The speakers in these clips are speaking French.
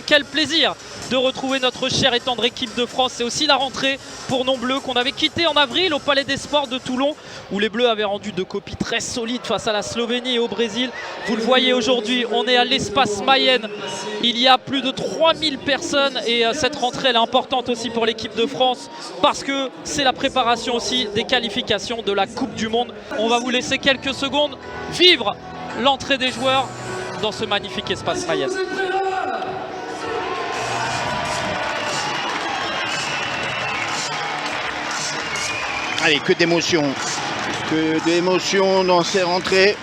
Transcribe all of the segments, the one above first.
quel plaisir de retrouver notre chère et tendre équipe de France. C'est aussi la rentrée pour nos Bleus qu'on avait quitté en avril au Palais des Sports de Toulon, où les Bleus avaient rendu deux copies très solides face à la Slovénie et au Brésil. Vous le voyez aujourd'hui, on est à l'espace Mayenne. Il y a plus de 3000 personnes et cette rentrée elle est importante aussi pour l'équipe de France parce que c'est la préparation aussi des qualifications de la Coupe du Monde. On va vous laisser quelques secondes vivre l'entrée des joueurs dans ce magnifique espace Mayenne. Allez, que d'émotions dans ces rentrées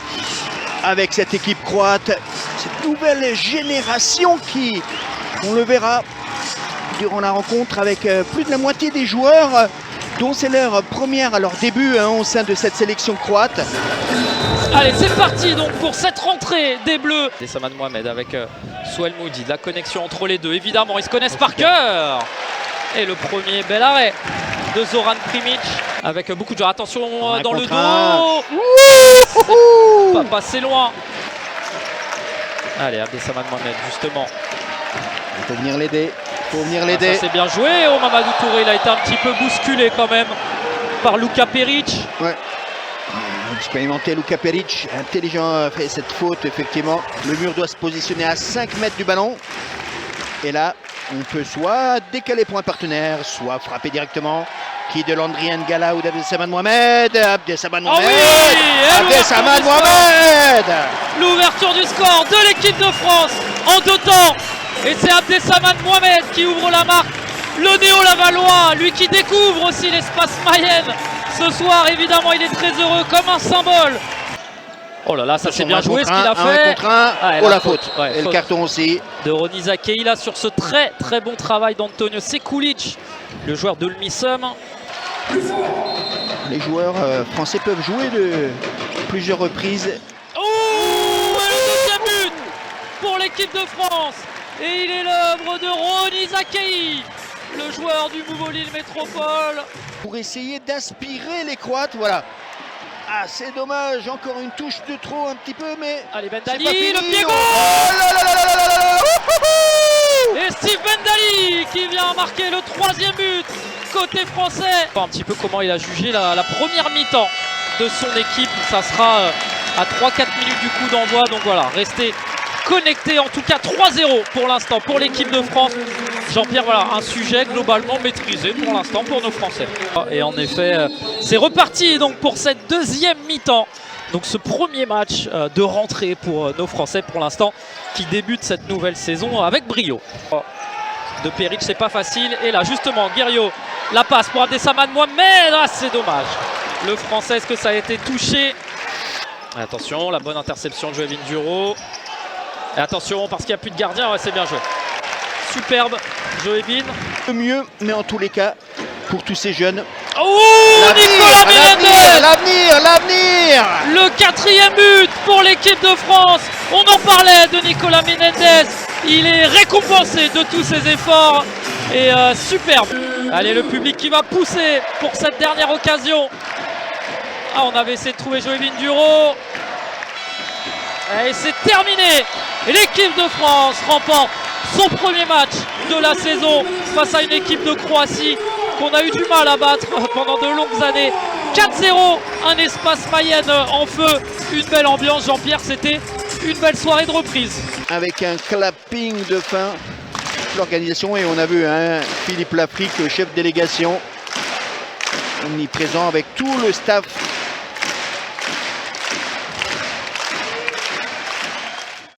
avec cette équipe croate, cette nouvelle génération qui, on le verra durant la rencontre, avec plus de la moitié des joueurs dont c'est leur première à leur début au sein de cette sélection croate. Allez, c'est parti donc pour cette rentrée des Bleus. Dessaman Mohamed avec Souel Moudi, de la connexion entre les deux. Évidemment, ils se connaissent par cœur. Et le premier bel arrêt de Zoran Primic avec beaucoup de joueurs. Attention dans le dos. Pas passer loin. Allez, Abdessaman Mohamed justement. Il faut venir l'aider. Ça c'est bien joué. Oh, Mamadou Touré, il a été un petit peu bousculé quand même par Luka Peric. Ouais. Expérimenté Luka Peric, intelligent, a fait cette faute effectivement. Le mur doit se positionner à 5 mètres du ballon. Et là, on peut soit décaler pour un partenaire, soit frapper directement. Qui de Landry N'Gala ou d'Abdessaman Mohamed. Abdessaman Mohamed. Abdessaman Mohamed. L'ouverture du score de l'équipe de France en 2 temps. Et c'est Abdessaman Mohamed qui ouvre la marque. Le néo-lavallois, lui qui découvre aussi l'espace Mayenne. Ce soir, évidemment, il est très heureux comme un symbole. Oh là là, ça c'est bien joué ce qu'il a fait. Un contre un. Oh la faute. Et le carton aussi. De Roni Zakeila sur ce très très bon travail d'Antonio Sekulic, le joueur de l'Ulmisum. Les joueurs français peuvent jouer de plusieurs reprises. Oh, et le deuxième but pour l'équipe de France. Et il est l'œuvre de Roni Zakeila, le joueur du Mouveau Lille Métropole. Pour essayer d'inspirer les Croates, voilà. Ah, c'est dommage, encore une touche de trop un petit peu, mais... Allez, Ben Dali, le pied gauche. Et Steve Ben Dali qui vient marquer le 3e but côté français. Un petit peu comment il a jugé la première mi-temps de son équipe. Ça sera à 3-4 minutes du coup d'envoi. Donc voilà, restez connectés. En tout cas 3-0 pour l'instant pour l'équipe de France. Jean-Pierre, voilà, un sujet globalement maîtrisé pour l'instant pour nos Français. Et en effet, c'est reparti donc pour cette deuxième mi-temps. Donc ce premier match de rentrée pour nos Français pour l'instant qui débute cette nouvelle saison avec brio. De Peric, c'est pas facile. Et là justement, Guerriot, la passe pour Abdessaman Mohamed. Ah, c'est dommage. Le Français, est-ce que ça a été touché? Attention, la bonne interception de Joëvin Duro. Et attention, parce qu'il n'y a plus de gardien, ouais, c'est bien joué. Superbe, Joëvin. Le mieux, mais en tous les cas, pour tous ces jeunes. Oh, Nicolas Menendez. L'avenir. Le 4e but pour l'équipe de France. On en parlait de Nicolas Menendez. Il est récompensé de tous ses efforts. Et superbe. Allez, le public qui va pousser pour cette dernière occasion. Ah, on avait essayé de trouver Joëvin Duro. Et c'est terminé. Et l'équipe de France remporte son premier match de la saison face à une équipe de Croatie qu'on a eu du mal à battre pendant de longues années. 4-0, un espace Mayenne en feu, une belle ambiance. Jean-Pierre, c'était une belle soirée de reprise. Avec un clapping de fin, l'organisation, et on a vu Philippe Lafrique, chef délégation, omniprésent avec tout le staff